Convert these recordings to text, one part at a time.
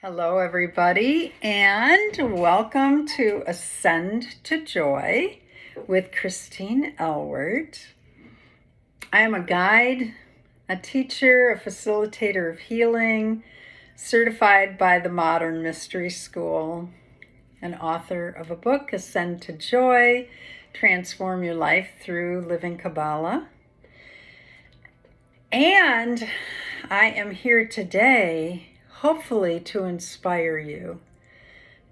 Hello, everybody, and welcome to Ascend to Joy with Christine Elward. I am a guide, a teacher, a facilitator of healing, certified by the Modern Mystery School, an author of a book, Ascend to Joy, Transform Your Life Through Living Kabbalah. And I am here today hopefully to inspire you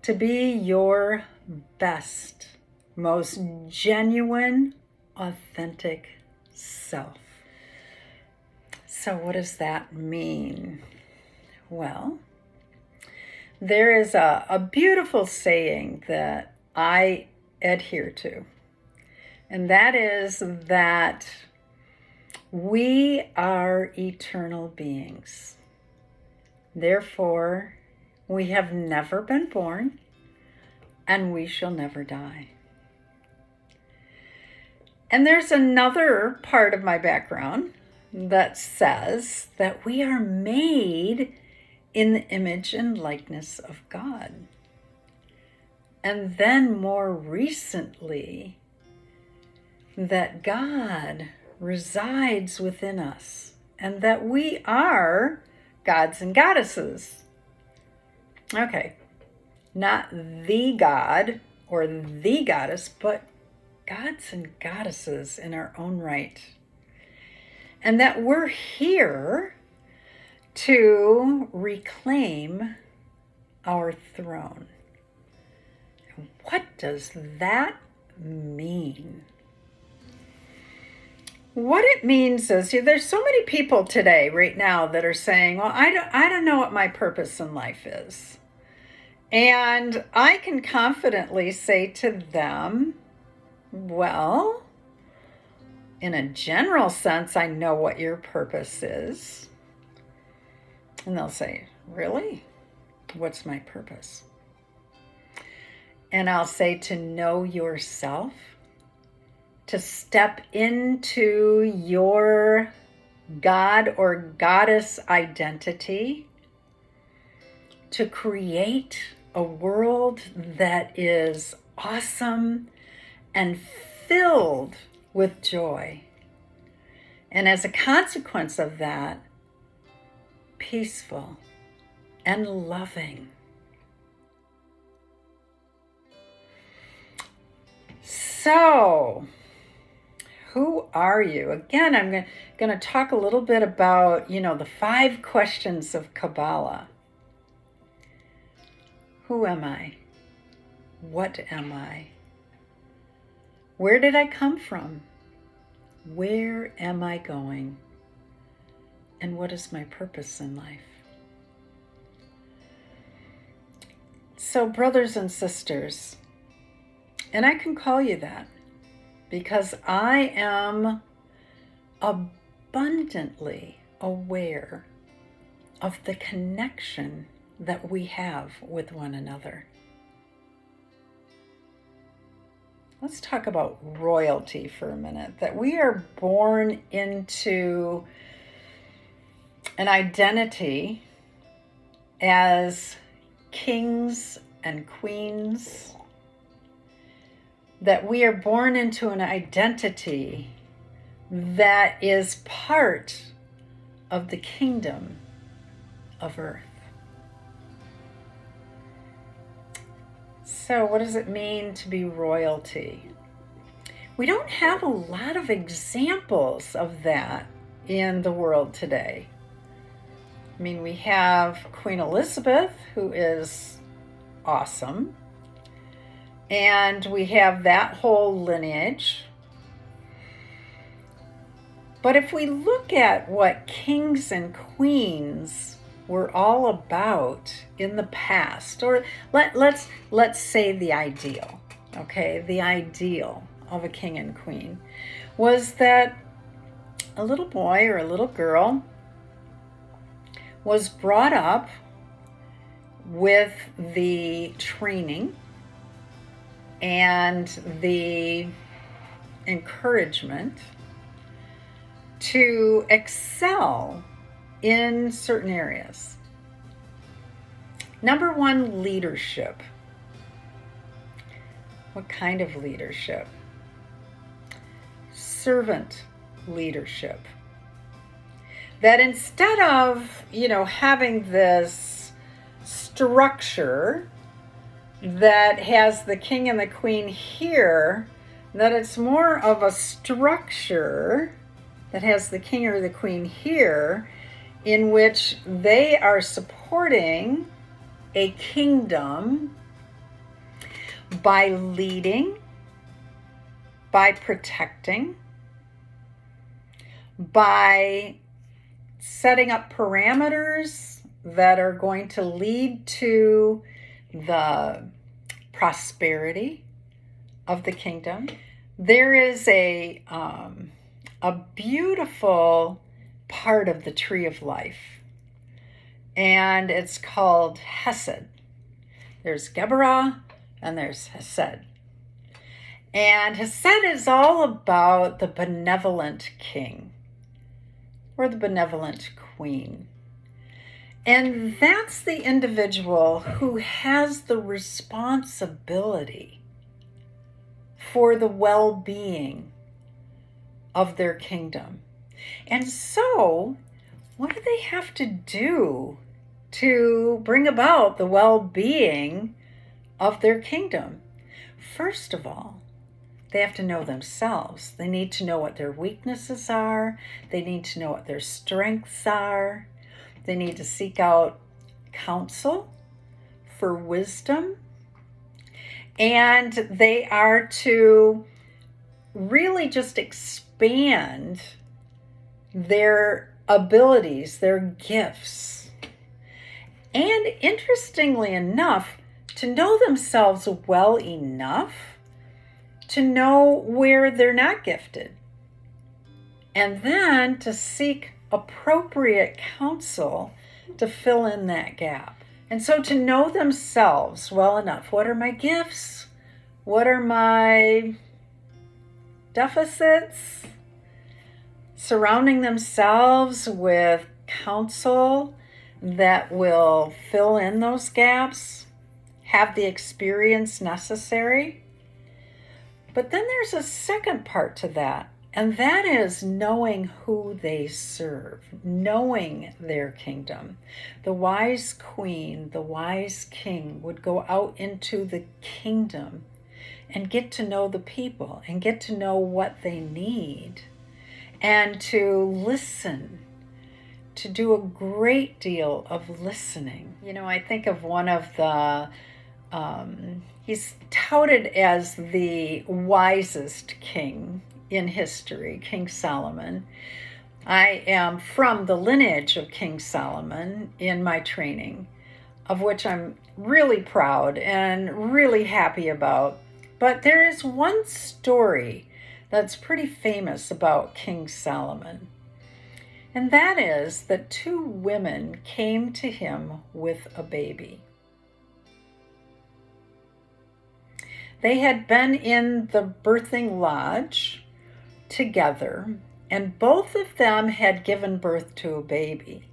to be your best, most genuine, authentic self. So what does that mean? Well, there is a beautiful saying that I adhere to, and that is that we are eternal beings. Therefore, we have never been born, and we shall never die. And there's another part of my background that says that we are made in the image and likeness of God. And then more recently, that God resides within us, and that we are gods and goddesses. Okay, not the God or the goddess, but gods and goddesses in our own right. And that we're here to reclaim our throne. What does that mean? What it means is, there's so many people today, right now, that are saying, well, I don't know what my purpose in life is. And I can confidently say to them, well, in a general sense, I know what your purpose is. And they'll say, really? What's my purpose? And I'll say, to know yourself, to step into your God or goddess identity, to create a world that is awesome and filled with joy. And as a consequence of that, peaceful and loving. So, who are you? Again, I'm going to talk a little bit about, the 5 questions of Kabbalah. Who am I? What am I? Where did I come from? Where am I going? And what is my purpose in life? So, brothers and sisters, and I can call you that, because I am abundantly aware of the connection that we have with one another. Let's talk about royalty for a minute, that we are born into an identity as kings and queens, that we are born into an identity that is part of the kingdom of earth. So what does it mean to be royalty? We don't have a lot of examples of that in the world today. I mean, we have Queen Elizabeth, who is awesome. And we have that whole lineage. But if we look at what kings and queens were all about in the past, or let's say the ideal, okay? The ideal of a king and queen was that a little boy or a little girl was brought up with the training and the encouragement to excel in certain areas. Number one, leadership. What kind of leadership? Servant leadership. That instead of, having this structure that has the king and the queen here, that it's more of a structure that has the king or the queen here, in which they are supporting a kingdom by leading, by protecting, by setting up parameters that are going to lead to the prosperity of the kingdom. There is a beautiful part of the tree of life, and it's called Hesed. There's Geburah and there's Hesed. And Hesed is all about the benevolent king or the benevolent queen. And that's the individual who has the responsibility for the well-being of their kingdom. And so, what do they have to do to bring about the well-being of their kingdom? First of all, they have to know themselves. They need to know what their weaknesses are. They need to know what their strengths are. They need to seek out counsel for wisdom. And they are to really just expand their abilities, their gifts. And interestingly enough, to know themselves well enough to know where they're not gifted. And then to seek appropriate counsel to fill in that gap. And so to know themselves well enough. What are my gifts? What are my deficits? Surrounding themselves with counsel that will fill in those gaps, have the experience necessary. But then there's a second part to that, and that is knowing who they serve, knowing their kingdom. The wise queen, the wise king would go out into the kingdom and get to know the people and get to know what they need and to listen, to do a great deal of listening. I think of one of the he's touted as the wisest king in history, King Salomon. I am from the lineage of King Salomon in my training, of which I'm really proud and really happy about. But there is one story that's pretty famous about King Salomon. And that is that two women came to him with a baby. They had been in the birthing lodge together, and both of them had given birth to a baby.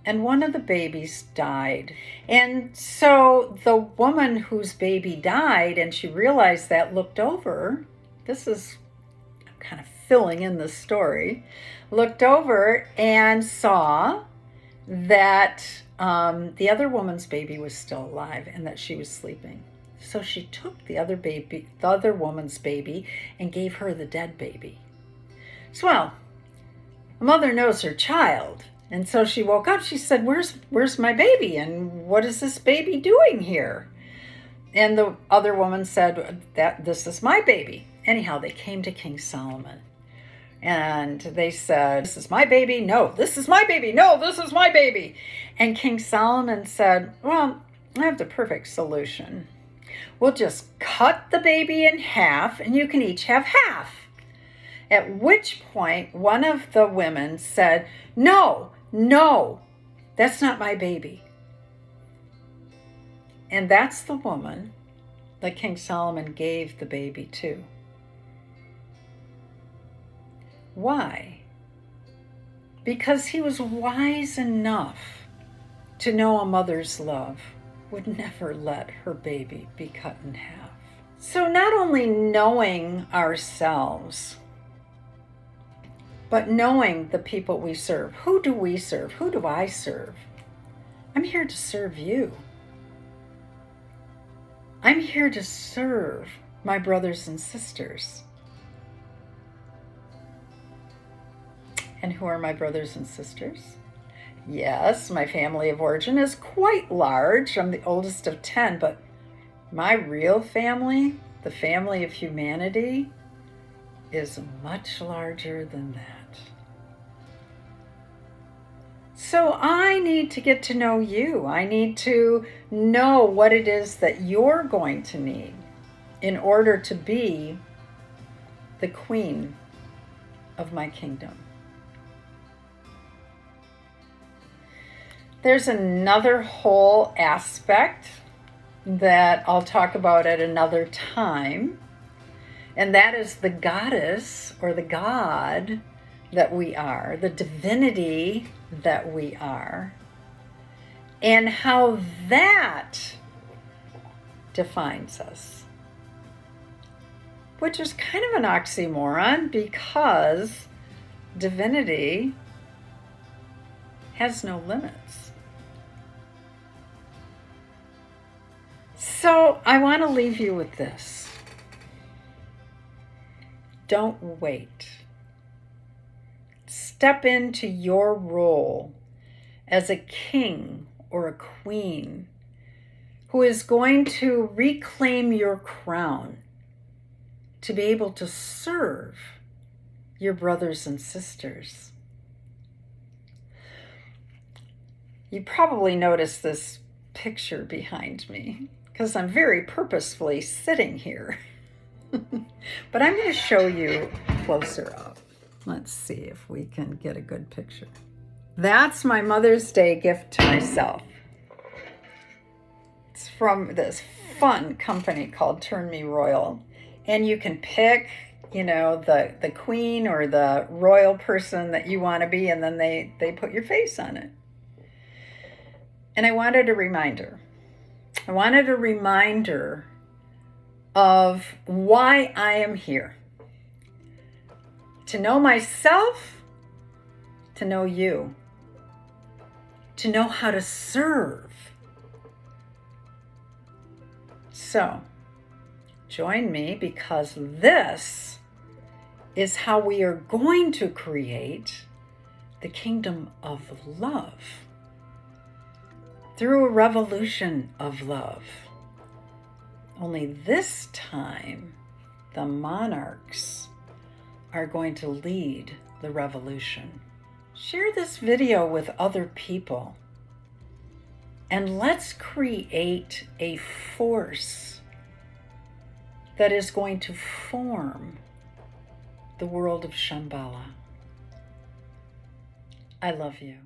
And one of the babies died. And so the woman whose baby died, and she realized that, looked over. I'm kind of filling in the story. Looked over and saw that the other woman's baby was still alive and that she was sleeping. So she took the other woman's baby, and gave her the dead baby. So, well, a mother knows her child. And so she woke up. She said, where's my baby? And what is this baby doing here? And the other woman said, this is my baby. Anyhow, they came to King Solomon. And they said, this is my baby. No, this is my baby. No, this is my baby. And King Solomon said, well, I have the perfect solution. We'll just cut the baby in half, and you can each have half. At which point, one of the women said, no, that's not my baby. And that's the woman that King Solomon gave the baby to. Why? Because he was wise enough to know a mother's love would never let her baby be cut in half. So not only knowing ourselves, but knowing the people we serve. Who do we serve? Who do I serve? I'm here to serve you. I'm here to serve my brothers and sisters. And who are my brothers and sisters? Yes, my family of origin is quite large. I'm the oldest of 10, but my real family, the family of humanity, is much larger than that. So I need to get to know you. I need to know what it is that you're going to need in order to be the queen of my kingdom. There's another whole aspect that I'll talk about at another time, and that is the goddess or the god that we are, the divinity that we are, and how that defines us. Which is kind of an oxymoron because divinity has no limits. So I want to leave you with this. Don't wait. Step into your role as a king or a queen who is going to reclaim your crown to be able to serve your brothers and sisters. You probably noticed this picture behind me because I'm very purposefully sitting here. But I'm going to show you closer up. Let's see if we can get a good picture. That's my Mother's Day gift to myself. It's from this fun company called Turn Me Royal. And you can pick, the queen or the royal person that you want to be, and then they put your face on it. And I wanted a reminder. I wanted a reminder of why I am here. To know myself, to know you, to know how to serve. So, join me because this is how we are going to create the kingdom of love through a revolution of love. Only this time, the monarchs are going to lead the revolution. Share this video with other people and let's create a force that is going to form the world of Shambhala. I love you.